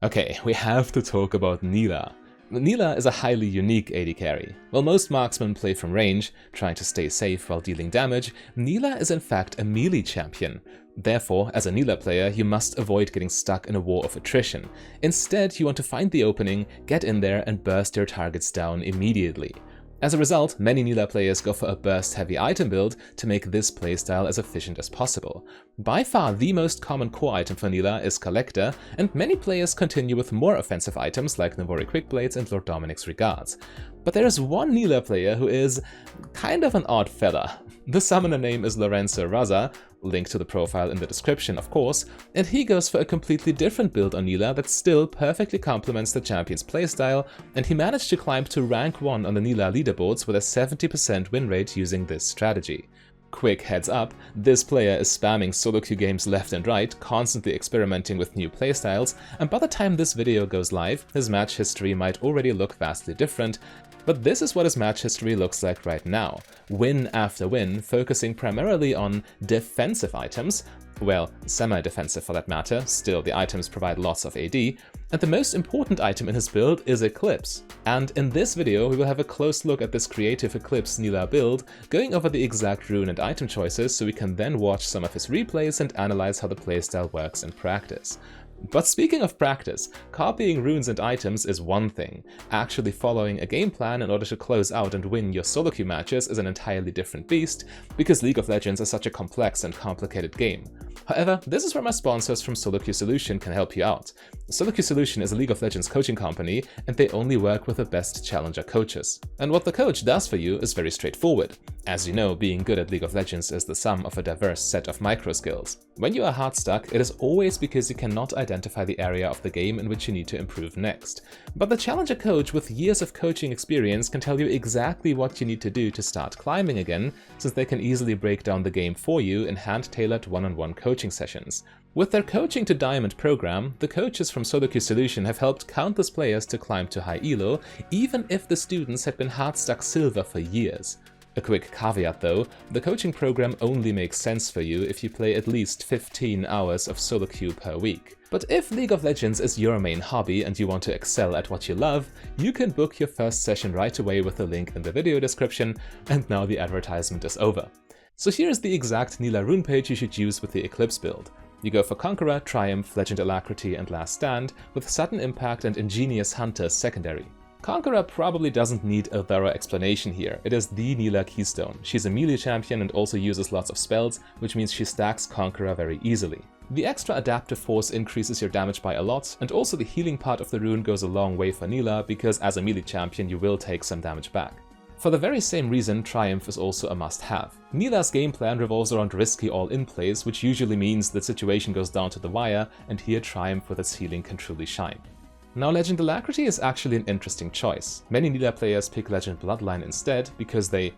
Okay, we have to talk about Nilah. Nilah is a highly unique AD carry. While most marksmen play from range, trying to stay safe while dealing damage, Nilah is in fact a melee champion. Therefore, as a Nilah player, you must avoid getting stuck in a war of attrition. Instead, you want to find the opening, get in there and burst your targets down immediately. As a result, many Nilah players go for a burst-heavy item build to make this playstyle as efficient as possible. By far the most common core item for Nilah is Collector, and many players continue with more offensive items like Navori Quickblades and Lord Dominic's Regards. But there is one Nilah player who is kind of an odd fella. The summoner name is Lorenzo Raza, link to the profile in the description of course, and he goes for a completely different build on Nilah that still perfectly complements the champion's playstyle, and he managed to climb to rank 1 on the Nilah leaderboards with a 70% win rate using this strategy. Quick heads up, this player is spamming solo queue games left and right, constantly experimenting with new playstyles, and by the time this video goes live, his match history might already look vastly different. But this is what his match history looks like right now. Win after win, focusing primarily on defensive items, well, semi-defensive for that matter, still the items provide lots of AD, and the most important item in his build is Eclipse. And in this video we will have a close look at this creative Eclipse Nilah build, going over the exact rune and item choices so we can then watch some of his replays and analyze how the playstyle works in practice. But speaking of practice, copying runes and items is one thing. Actually following a game plan in order to close out and win your solo queue matches is an entirely different beast, because League of Legends is such a complex and complicated game. However, this is where my sponsors from Solo Queue Solution can help you out. Solo Queue Solution is a League of Legends coaching company, and they only work with the best challenger coaches. And what the coach does for you is very straightforward. As you know, being good at League of Legends is the sum of a diverse set of micro skills. When you are hard stuck, it is always because you cannot identify the area of the game in which you need to improve next. But the challenger coach with years of coaching experience can tell you exactly what you need to do to start climbing again, since they can easily break down the game for you in hand-tailored one-on-one coaching sessions. With their Coaching to Diamond program, the coaches from Solo Queue Solution have helped countless players to climb to high elo, even if the students had been hard-stuck silver for years. A quick caveat though, the coaching program only makes sense for you if you play at least 15 hours of solo queue per week. But if League of Legends is your main hobby and you want to excel at what you love, you can book your first session right away with the link in the video description, and now the advertisement is over. So here's the exact Nilah rune page you should use with the Eclipse build. You go for Conqueror, Triumph, Legend Alacrity and Last Stand, with Sudden Impact and Ingenious Hunter secondary. Conqueror probably doesn't need a thorough explanation here, it is the Nilah keystone. She's a melee champion and also uses lots of spells, which means she stacks Conqueror very easily. The extra adaptive force increases your damage by a lot, and also the healing part of the rune goes a long way for Nilah, because as a melee champion you will take some damage back. For the very same reason, Triumph is also a must-have. Nilah's game plan revolves around risky all-in plays, which usually means the situation goes down to the wire, and here Triumph with its healing can truly shine. Now Legend Alacrity is actually an interesting choice. Many Nilah players pick Legend Bloodline instead because the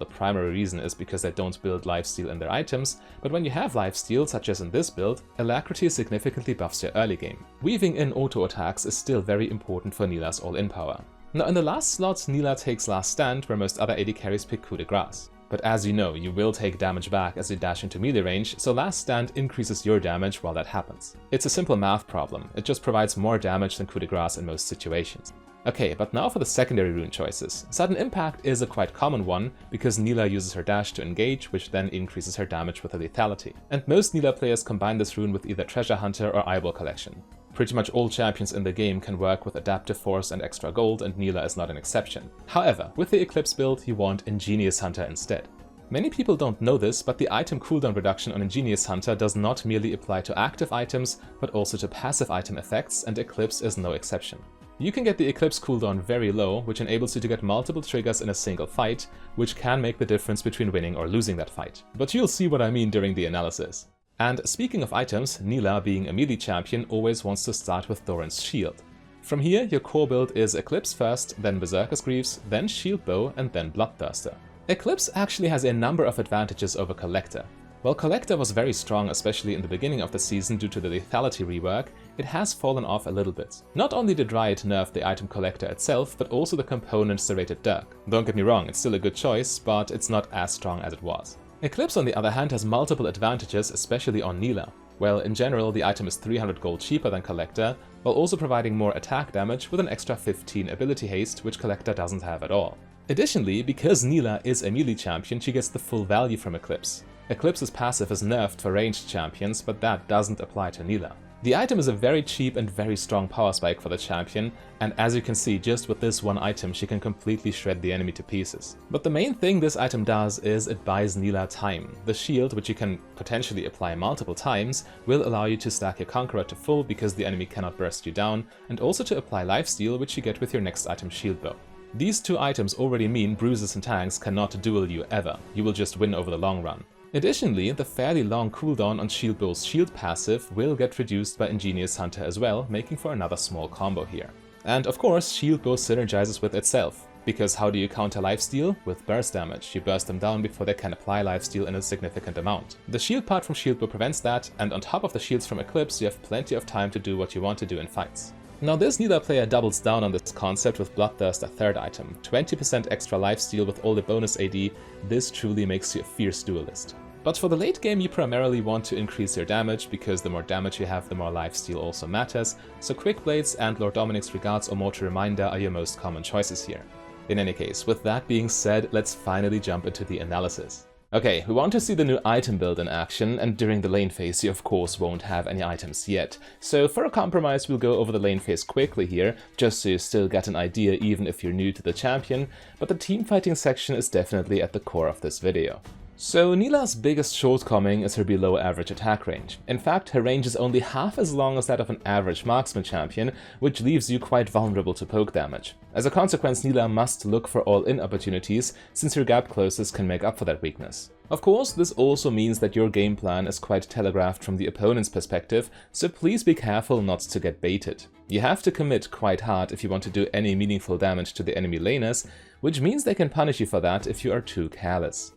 primary reason is because they don't build lifesteal in their items, but when you have lifesteal, such as in this build, Alacrity significantly buffs your early game. Weaving in auto attacks is still very important for Nilah's all-in power. Now in the last slot, Nilah takes Last Stand, where most other AD carries pick Coup de Grace. But as you know, you will take damage back as you dash into melee range, so Last Stand increases your damage while that happens. It's a simple math problem, it just provides more damage than Coup de Grace in most situations. Okay, but now for the secondary rune choices. Sudden Impact is a quite common one, because Nilah uses her dash to engage, which then increases her damage with her lethality. And most Nilah players combine this rune with either Treasure Hunter or Eyeball Collection. Pretty much all champions in the game can work with Adaptive Force and extra gold, and Nilah is not an exception. However, with the Eclipse build, you want Ingenious Hunter instead. Many people don't know this, but the item cooldown reduction on Ingenious Hunter does not merely apply to active items, but also to passive item effects, and Eclipse is no exception. You can get the Eclipse cooldown very low, which enables you to get multiple triggers in a single fight, which can make the difference between winning or losing that fight. But you'll see what I mean during the analysis. And speaking of items, Nilah, being a melee champion, always wants to start with Thorin's Shield. From here, your core build is Eclipse first, then Berserker's Greaves, then Shield Bow, and then Bloodthirster. Eclipse actually has a number of advantages over Collector. While Collector was very strong, especially in the beginning of the season due to the lethality rework, it has fallen off a little bit. Not only did Riot nerf the item Collector itself, but also the component Serrated Dirk. Don't get me wrong, it's still a good choice, but it's not as strong as it was. Eclipse on the other hand has multiple advantages, especially on Nilah. Well, in general, the item is 300 gold cheaper than Collector, while also providing more attack damage with an extra 15 ability haste, which Collector doesn't have at all. Additionally, because Nilah is a melee champion, she gets the full value from Eclipse. Eclipse's passive is nerfed for ranged champions, but that doesn't apply to Nilah. The item is a very cheap and very strong power spike for the champion, and as you can see, just with this one item she can completely shred the enemy to pieces. But the main thing this item does is it buys Nilah time. The shield, which you can potentially apply multiple times, will allow you to stack your Conqueror to full because the enemy cannot burst you down, and also to apply lifesteal, which you get with your next item Shield Bow. These two items already mean bruisers and tanks cannot duel you ever, you will just win over the long run. Additionally, the fairly long cooldown on Shield Bow's shield passive will get reduced by Ingenious Hunter as well, making for another small combo here. And of course, Shield Bow synergizes with itself, because how do you counter lifesteal? With burst damage. You burst them down before they can apply lifesteal in a significant amount. The shield part from Shield Bow prevents that, and on top of the shields from Eclipse, you have plenty of time to do what you want to do in fights. Now this Nilah player doubles down on this concept with Bloodthirst, a third item. 20% extra lifesteal with all the bonus AD, this truly makes you a fierce duelist. But for the late game you primarily want to increase your damage, because the more damage you have the more lifesteal also matters, so Quick Blades and Lord Dominic's Regards or Mortal Reminder are your most common choices here. In any case, with that being said, let's finally jump into the analysis. Okay, we want to see the new item build in action, and during the lane phase you of course won't have any items yet. So for a compromise we'll go over the lane phase quickly here, just so you still get an idea even if you're new to the champion, but the team fighting section is definitely at the core of this video. So Nilah's biggest shortcoming is her below average attack range. In fact, her range is only half as long as that of an average marksman champion, which leaves you quite vulnerable to poke damage. As a consequence, Nilah must look for all-in opportunities, since her gap closes can make up for that weakness. Of course, this also means that your game plan is quite telegraphed from the opponent's perspective, so please be careful not to get baited. You have to commit quite hard if you want to do any meaningful damage to the enemy laners, which means they can punish you for that if you are too careless.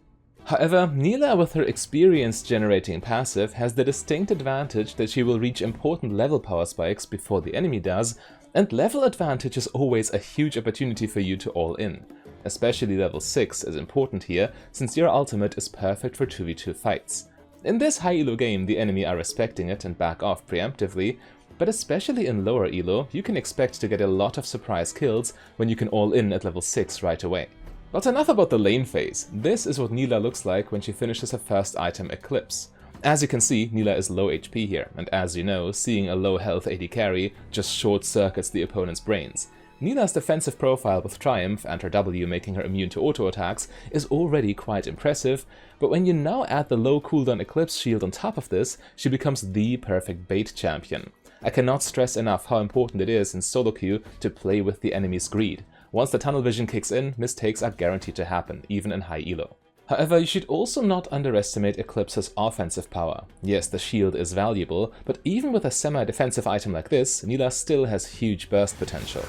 However, Nilah with her experience generating passive has the distinct advantage that she will reach important level power spikes before the enemy does, and level advantage is always a huge opportunity for you to all in. Especially level 6 is important here, since your ultimate is perfect for 2v2 fights. In this high elo game the enemy are respecting it and back off preemptively, but especially in lower elo you can expect to get a lot of surprise kills when you can all in at level 6 right away. But enough about the lane phase. This is what Nilah looks like when she finishes her first item Eclipse. As you can see, Nilah is low HP here, and as you know, seeing a low health AD carry just short-circuits the opponent's brains. Nilah's defensive profile with Triumph and her W making her immune to auto attacks is already quite impressive, but when you now add the low cooldown Eclipse shield on top of this, she becomes the perfect bait champion. I cannot stress enough how important it is in solo queue to play with the enemy's greed. Once the tunnel vision kicks in, mistakes are guaranteed to happen, even in high elo. However, you should also not underestimate Eclipse's offensive power. Yes, the shield is valuable, but even with a semi-defensive item like this, Nilah still has huge burst potential.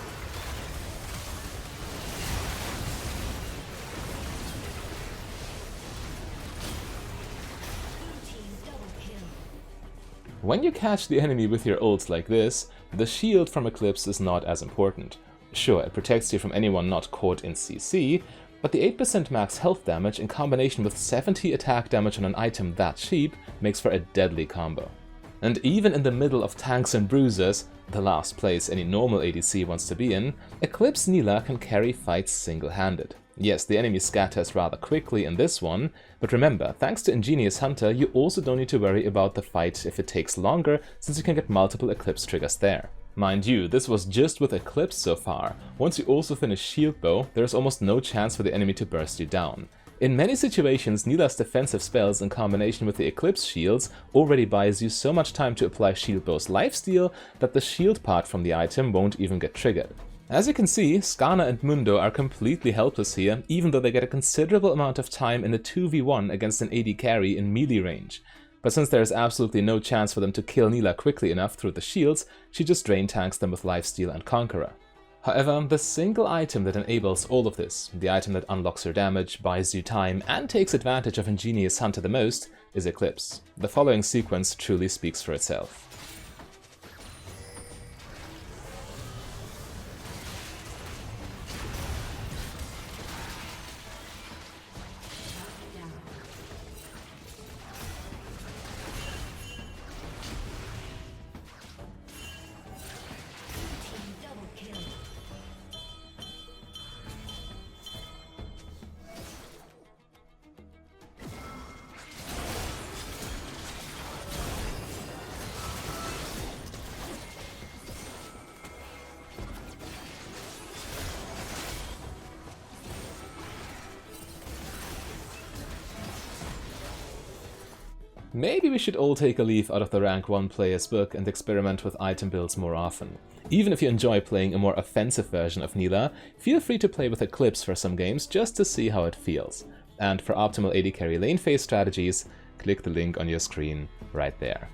When you catch the enemy with your ults like this, the shield from Eclipse is not as important. Sure, it protects you from anyone not caught in CC, but the 8% max health damage in combination with 70 attack damage on an item that cheap makes for a deadly combo. And even in the middle of tanks and bruisers, the last place any normal ADC wants to be in, Eclipse Nilah can carry fights single-handed. Yes, the enemy scatters rather quickly in this one, but remember, thanks to Ingenious Hunter, you also don't need to worry about the fight if it takes longer, since you can get multiple Eclipse triggers there. Mind you, this was just with Eclipse so far. Once you also finish Shield Bow, there is almost no chance for the enemy to burst you down. In many situations, Nilah's defensive spells in combination with the Eclipse shields already buys you so much time to apply Shield Bow's lifesteal that the shield part from the item won't even get triggered. As you can see, Skana and Mundo are completely helpless here, even though they get a considerable amount of time in a 2v1 against an AD carry in melee range. But since there is absolutely no chance for them to kill Nilah quickly enough through the shields, she just drain tanks them with lifesteal and Conqueror. However, the single item that enables all of this, the item that unlocks her damage, buys you time, and takes advantage of Ingenious Hunter the most, is Eclipse. The following sequence truly speaks for itself. Maybe we should all take a leaf out of the rank 1 player's book and experiment with item builds more often. Even if you enjoy playing a more offensive version of Nilah, feel free to play with Eclipse for some games just to see how it feels. And for optimal AD carry lane phase strategies, click the link on your screen right there.